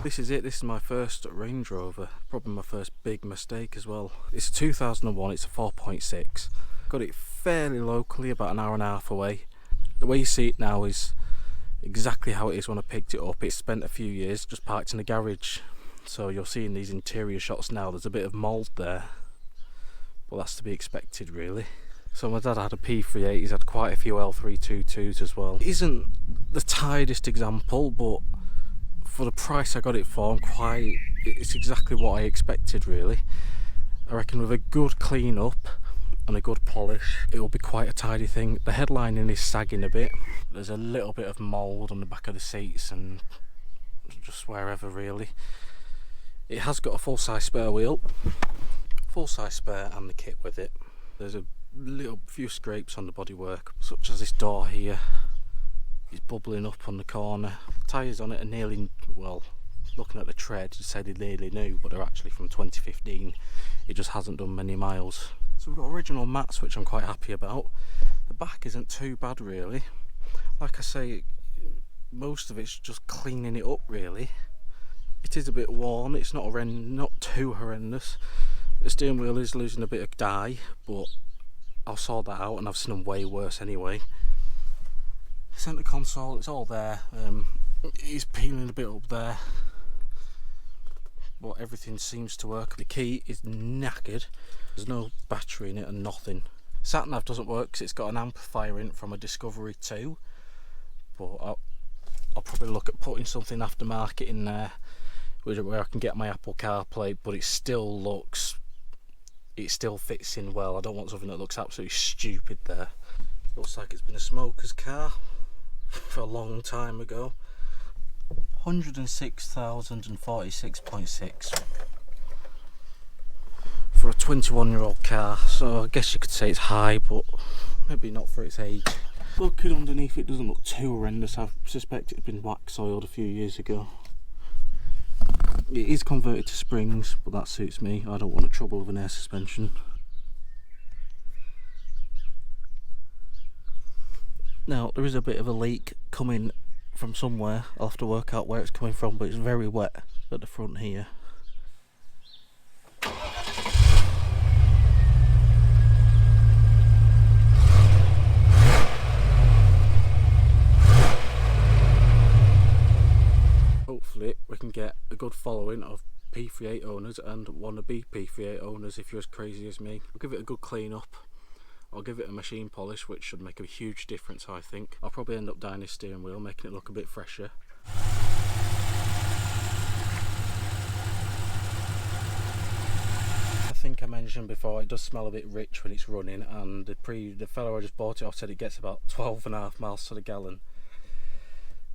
This is it, this is my first Range Rover, probably my first big mistake as well. It's a 2001, it's a 4.6. Got it fairly locally, about an hour and a half away. The way you see it now is exactly how it is when I picked it up. It spent a few years just parked in the garage. So you're seeing these interior shots now, there's a bit of mould there. But that's to be expected really. So my dad had a P38, he's had quite a few L322s as well. It isn't the tidiest example, but for the price I got it for, it's exactly what I expected really. I reckon with a good clean up and a good polish, it will be quite a tidy thing. The headlining is sagging a bit. There's a little bit of mould on the back of the seats and just wherever really. It has got a full-size spare wheel, full-size spare and the kit with it. There's a few scrapes on the bodywork, such as this door here. It's bubbling up on the corner. Tyres on it are nearly, well, looking at the tread, you say they're nearly new, but they're actually from 2015. It just hasn't done many miles. So we've got original mats, which I'm quite happy about. The back isn't too bad really. Like I say, most of it's just cleaning it up really. It is a bit worn, it's not too horrendous. The steering wheel is losing a bit of dye, but I'll sort that out, and I've seen them way worse anyway. Centre console, it's all there. It's peeling a bit up there, but everything seems to work. The key is knackered. There's no battery in it and nothing. Sat nav doesn't work because it's got an amplifier in it from a Discovery 2, but I'll probably look at putting something aftermarket in there where I can get my Apple CarPlay, but it still fits in well. I don't want something that looks absolutely stupid there. Looks like it's been a smoker's car for a long time ago. 106,046.6 for a 21-year-old car, so I guess you could say it's high, but maybe not for its age. Looking underneath, it doesn't look too horrendous. I suspect it's been wax oiled a few years ago. It is converted to springs, but that suits me. I don't want the trouble of an air suspension. Now, there is a bit of a leak coming from somewhere. I'll have to work out where it's coming from, but it's very wet at the front here. Hopefully we can get a good following of P38 owners and wannabe P38 owners if you're as crazy as me. I'll give it a good clean up. I'll give it a machine polish, which should make a huge difference, I think. I'll probably end up dyeing this steering wheel, making it look a bit fresher. I think I mentioned before, it does smell a bit rich when it's running, and the fellow I just bought it off said it gets about 12.5 miles to the gallon,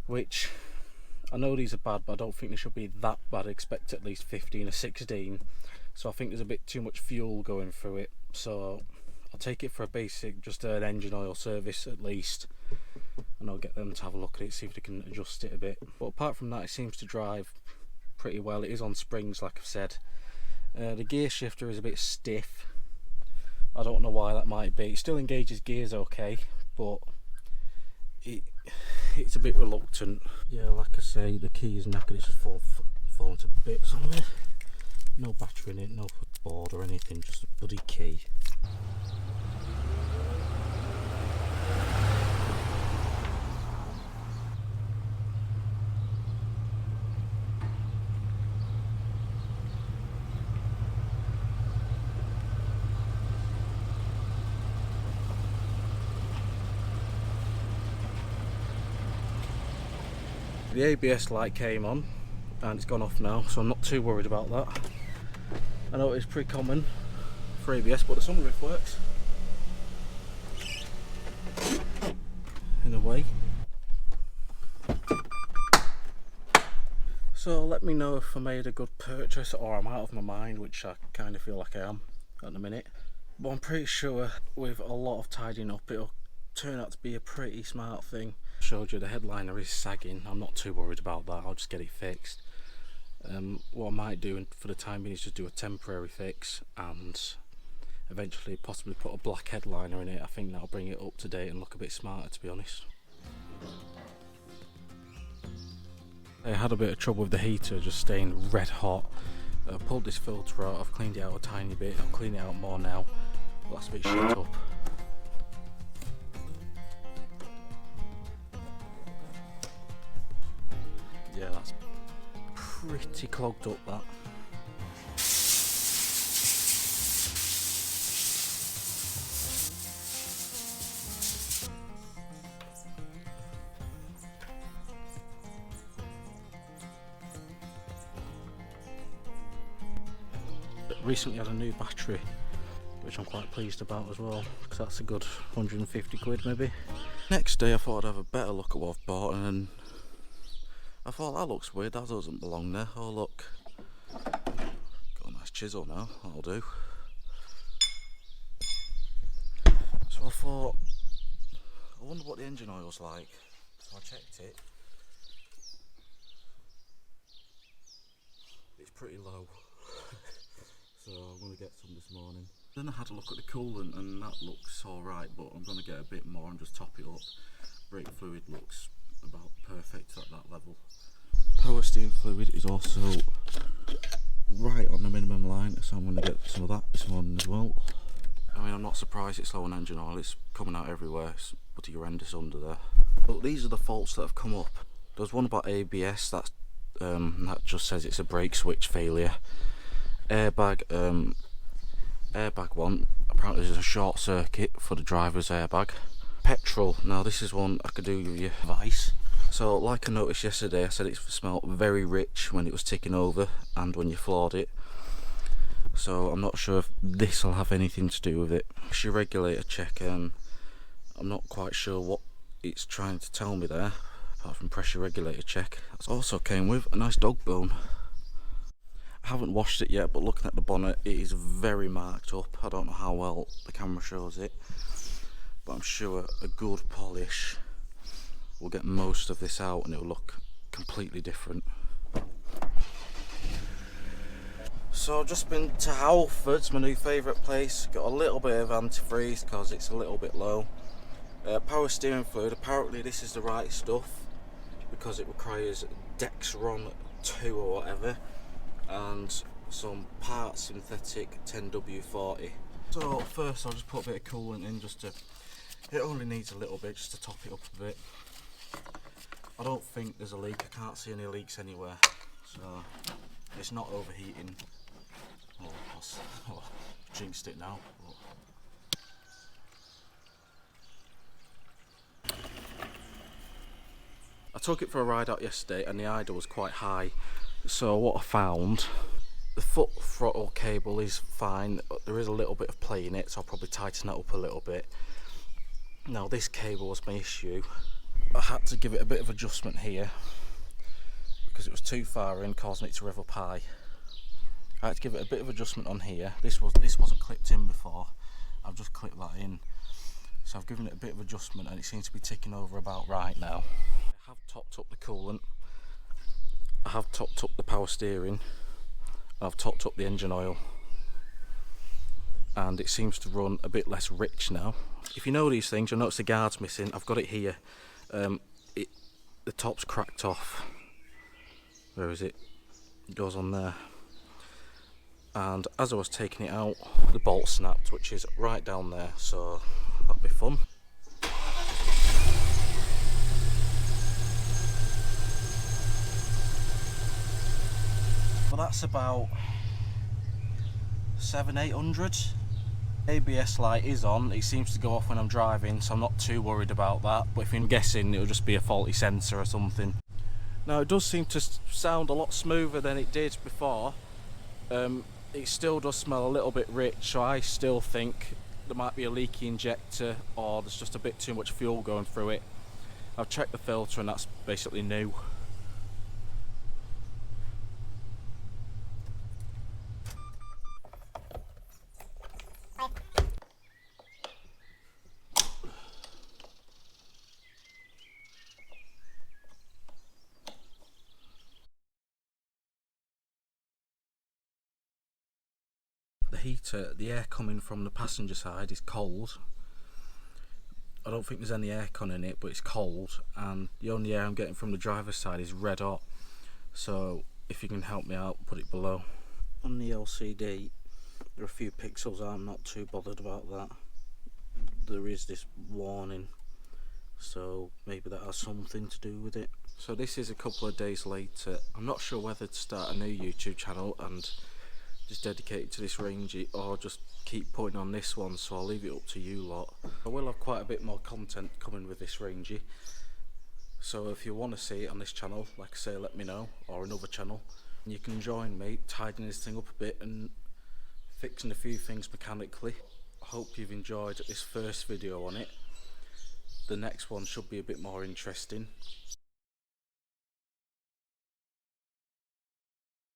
which I know these are bad, but I don't think they should be that bad. I expect at least 15 or 16, so I think there's a bit too much fuel going through it, so I'll take it for a basic, just an engine oil service at least, and I'll get them to have a look at it, see if they can adjust it a bit. But apart from that, it seems to drive pretty well. It is on springs, like I've said. The gear shifter is a bit stiff. I don't know why that might be. It still engages gears okay, but it's a bit reluctant. Yeah, like I say, the key is knackered. It's just fallen to bits on there. No battery in it, no board or anything, just a bloody key. The ABS light came on and it's gone off now, so I'm not too worried about that. I know it's pretty common for ABS, but some of it works in a way. So let me know if I made a good purchase or I'm out of my mind, which I kind of feel like I am at the minute. But I'm pretty sure with a lot of tidying up, it'll turn out to be a pretty smart thing. Showed you the headliner is sagging. I'm not too worried about that. I'll just get it fixed. What I might do for the time being is just do a temporary fix and eventually possibly put a black headliner in it. I think that'll bring it up to date and look a bit smarter, to be honest. I had a bit of trouble with the heater just staying red hot. I pulled this filter out, I've cleaned it out a tiny bit, I'll clean it out more now. But that's a bit shut up. Yeah, that's pretty clogged up, that. Recently had a new battery, which I'm quite pleased about as well, because that's a good 150 quid maybe. Next day I thought I'd have a better look at what I've bought, and then I thought that looks weird, that doesn't belong there. Oh look, got a nice chisel now, that'll do. So I thought, I wonder what the engine oil's like. So I checked it. It's pretty low. So I'm going to get some this morning. Then I had a look at the coolant and that looks alright, but I'm going to get a bit more and just top it up. Brake fluid looks about perfect at that level. Power steering fluid is also right on the minimum line, so I'm going to get some of that this morning as well. I mean, I'm not surprised it's low on engine oil, it's coming out everywhere, it's bloody horrendous under there. But these are the faults that have come up. There's one about ABS, that just says it's a brake switch failure. Airbag one, apparently there's a short circuit for the driver's airbag. Petrol, now this is one I could do with your advice. So like I noticed yesterday, I said it smelled very rich when it was ticking over and when you floored it. So I'm not sure if this will have anything to do with it. Pressure regulator check, I'm not quite sure what it's trying to tell me there, apart from pressure regulator check. That also came with a nice dog bone. I haven't washed it yet, but looking at the bonnet, it is very marked up. I don't know how well the camera shows it, but I'm sure a good polish will get most of this out and it'll look completely different. So I've just been to Halfords, my new favourite place. Got a little bit of antifreeze because it's a little bit low. Power steering fluid, apparently this is the right stuff because it requires Dexron 2 or whatever, and some part synthetic 10W40. So first I'll just put a bit of coolant in, it only needs a little bit just to top it up a bit. I don't think there's a leak, I can't see any leaks anywhere, so it's not overheating. Oh, jinxed it now. I took it for a ride out yesterday and the idle was quite high. So what I found, the foot throttle cable is fine, but there is a little bit of play in it, so I'll probably tighten that up a little bit. Now this cable was my issue. I had to give it a bit of adjustment here because it was too far in, causing it to rev up high. I had to give it a bit of adjustment on here. This wasn't clipped in before. I've just clipped that in. So I've given it a bit of adjustment and it seems to be ticking over about right now. I have topped up the coolant. I have topped up the power steering. I've topped up the engine oil. And it seems to run a bit less rich now. If you know these things, you'll notice the guard's missing. I've got it here. The top's cracked off. Where is it? It goes on there. And as I was taking it out, the bolt snapped, which is right down there, so that'll be fun. Well, that's about 700-800. ABS light is on, it seems to go off when I'm driving, so I'm not too worried about that, but if I'm guessing it'll just be a faulty sensor or something. Now it does seem to sound a lot smoother than it did before. It still does smell a little bit rich, so I still think there might be a leaky injector or there's just a bit too much fuel going through it. I've checked the filter and that's basically new. The heater, the air coming from the passenger side is cold. I don't think there's any aircon in it, but it's cold, and the only air I'm getting from the driver's side is red hot. So if you can help me out, put it below. On the LCD there are a few pixels, I'm not too bothered about that. There is this warning, so maybe that has something to do with it. So this is a couple of days later. I'm not sure whether to start a new YouTube channel and just dedicate it to this Rangey, or just keep putting on this one, so I'll leave it up to you lot. I will have quite a bit more content coming with this Rangey, so if you want to see it on this channel, like I say, let me know, or another channel, and you can join me tidying this thing up a bit and fixing a few things mechanically. I hope you've enjoyed this first video on it. The next one should be a bit more interesting.